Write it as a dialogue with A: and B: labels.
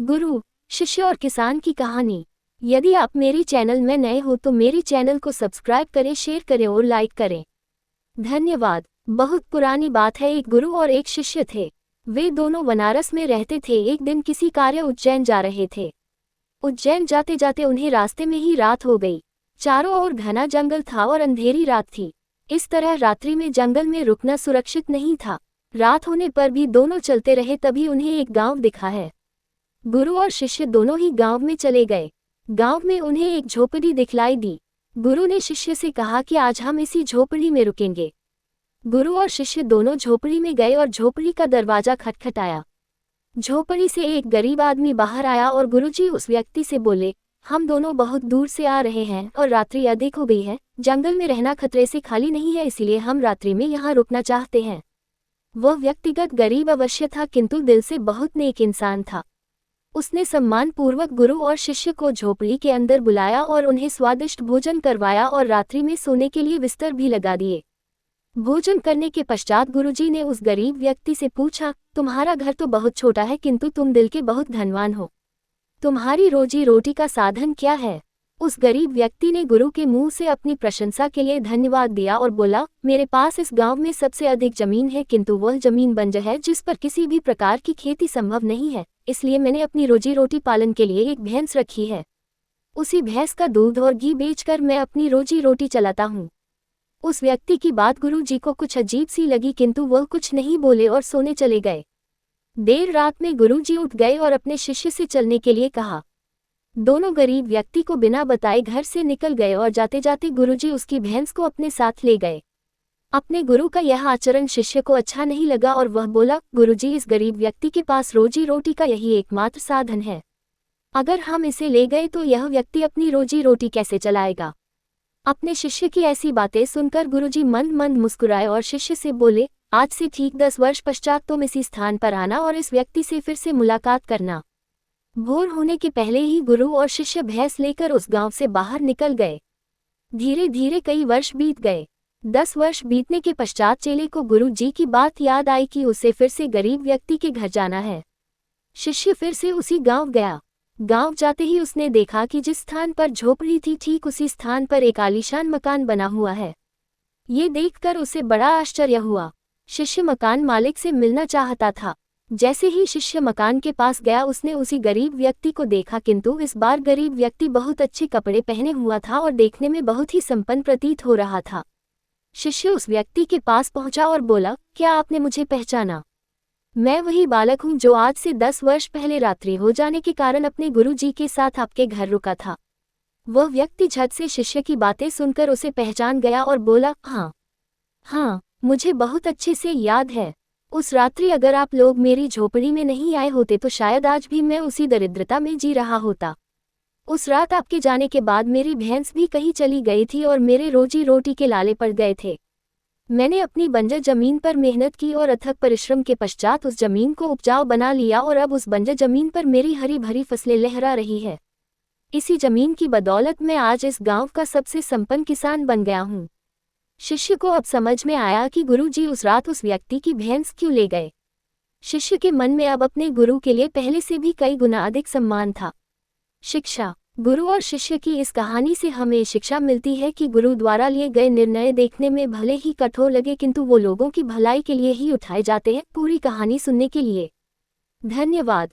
A: गुरु, शिष्य और किसान की कहानी। यदि आप मेरी चैनल में नए हो तो मेरी चैनल को सब्सक्राइब करें, शेयर करें और लाइक करें। धन्यवाद। बहुत पुरानी बात है, एक गुरु और एक शिष्य थे। वे दोनों बनारस में रहते थे। एक दिन किसी कार्य उज्जैन जा रहे थे। उज्जैन जाते जाते उन्हें रास्ते में ही रात हो गई। चारों ओर घना जंगल था और अंधेरी रात थी। इस तरह रात्रि में जंगल में रुकना सुरक्षित नहीं था। रात होने पर भी दोनों चलते रहे। तभी उन्हें एक गांव दिखा है। गुरु और शिष्य दोनों ही गांव में चले गए। गांव में उन्हें एक झोपड़ी दिखलाई दी। गुरु ने शिष्य से कहा कि आज हम इसी झोपड़ी में रुकेंगे। गुरु और शिष्य दोनों झोपड़ी में गए और झोपड़ी का दरवाजा खटखटाया। झोपड़ी से एक गरीब आदमी बाहर आया और गुरुजी उस व्यक्ति से बोले, हम दोनों बहुत दूर से आ रहे हैं और रात्रि अधिक हो गई है। जंगल में रहना खतरे से खाली नहीं है, इसलिए हम रात्रि में यहाँ रुकना चाहते हैं। वह व्यक्तिगत गरीब अवश्य था, किंतु दिल से बहुत नेक इंसान था। उसने सम्मानपूर्वक गुरु और शिष्य को झोपड़ी के अंदर बुलाया और उन्हें स्वादिष्ट भोजन करवाया और रात्रि में सोने के लिए बिस्तर भी लगा दिए। भोजन करने के पश्चात गुरुजी ने उस गरीब व्यक्ति से पूछा, तुम्हारा घर तो बहुत छोटा है, किंतु तुम दिल के बहुत धनवान हो। तुम्हारी रोजी रोटी का साधन क्या है? उस गरीब व्यक्ति ने गुरु के मुंह से अपनी प्रशंसा के लिए धन्यवाद दिया और बोला, मेरे पास इस गांव में सबसे अधिक जमीन है, किंतु वह जमीन बंजर है जिस पर किसी भी प्रकार की खेती संभव नहीं है। इसलिए मैंने अपनी रोजी रोटी पालन के लिए एक भैंस रखी है। उसी भैंस का दूध और घी बेचकर मैं अपनी रोजी रोटी चलाता हूँ। उस व्यक्ति की बात गुरु जी को कुछ अजीब सी लगी, किंतु वह कुछ नहीं बोले और सोने चले गए। देर रात में गुरु जी उठ गए और अपने शिष्य से चलने के लिए कहा। दोनों गरीब व्यक्ति को बिना बताए घर से निकल गए और जाते जाते गुरुजी उसकी भैंस को अपने साथ ले गए। अपने गुरु का यह आचरण शिष्य को अच्छा नहीं लगा और वह बोला, गुरुजी, इस गरीब व्यक्ति के पास रोजी रोटी का यही एकमात्र साधन है। अगर हम इसे ले गए तो यह व्यक्ति अपनी रोजी रोटी कैसे चलाएगा? अपने शिष्य की ऐसी बातें सुनकर गुरुजी मंद मंद मुस्कुराए और शिष्य से बोले, आज से ठीक 10 वर्ष पश्चात तुम इसी स्थान पर आना और इस व्यक्ति से फिर से मुलाकात करना। भोर होने के पहले ही गुरु और शिष्य भैंस लेकर उस गांव से बाहर निकल गए। धीरे धीरे कई वर्ष बीत गए। 10 वर्ष बीतने के पश्चात चेले को गुरु जी की बात याद आई कि उसे फिर से गरीब व्यक्ति के घर जाना है। शिष्य फिर से उसी गांव गया। गांव जाते ही उसने देखा कि जिस स्थान पर झोपड़ी थी ठीक उसी स्थान पर एक आलीशान मकान बना हुआ है। ये देखकर उसे बड़ा आश्चर्य हुआ। शिष्य मकान मालिक से मिलना चाहता था। जैसे ही शिष्य मकान के पास गया उसने उसी गरीब व्यक्ति को देखा, किंतु इस बार गरीब व्यक्ति बहुत अच्छे कपड़े पहने हुआ था और देखने में बहुत ही संपन्न प्रतीत हो रहा था। शिष्य उस व्यक्ति के पास पहुंचा और बोला, क्या आपने मुझे पहचाना? मैं वही बालक हूं जो आज से 10 वर्ष पहले रात्रि हो जाने के कारण अपने गुरु जी के साथ आपके घर रुका था। वह व्यक्ति झट से शिष्य की बातें सुनकर उसे पहचान गया और बोला, हाँ, मुझे बहुत अच्छे से याद है। उस रात्रि अगर आप लोग मेरी झोपड़ी में नहीं आए होते तो शायद आज भी मैं उसी दरिद्रता में जी रहा होता। उस रात आपके जाने के बाद मेरी भैंस भी कहीं चली गई थी और मेरे रोजी रोटी के लाले पड़ गए थे। मैंने अपनी बंजर जमीन पर मेहनत की और अथक परिश्रम के पश्चात उस जमीन को उपजाऊ बना लिया और अब उस बंजर जमीन पर मेरी हरी भरी फसलें लहरा रही है। इसी जमीन की बदौलत मैं आज इस गांव का सबसे संपन्न किसान बन गया हूँ। शिष्य को अब समझ में आया कि गुरुजी उस रात उस व्यक्ति की भैंस क्यों ले गए। शिष्य के मन में अब अपने गुरु के लिए पहले से भी कई गुना अधिक सम्मान था। शिक्षा। गुरु और शिष्य की इस कहानी से हमें शिक्षा मिलती है कि गुरु द्वारा लिए गए निर्णय देखने में भले ही कठोर लगे, किंतु वो लोगों की भलाई के लिए ही उठाए जाते हैं। पूरी कहानी सुनने के लिए धन्यवाद।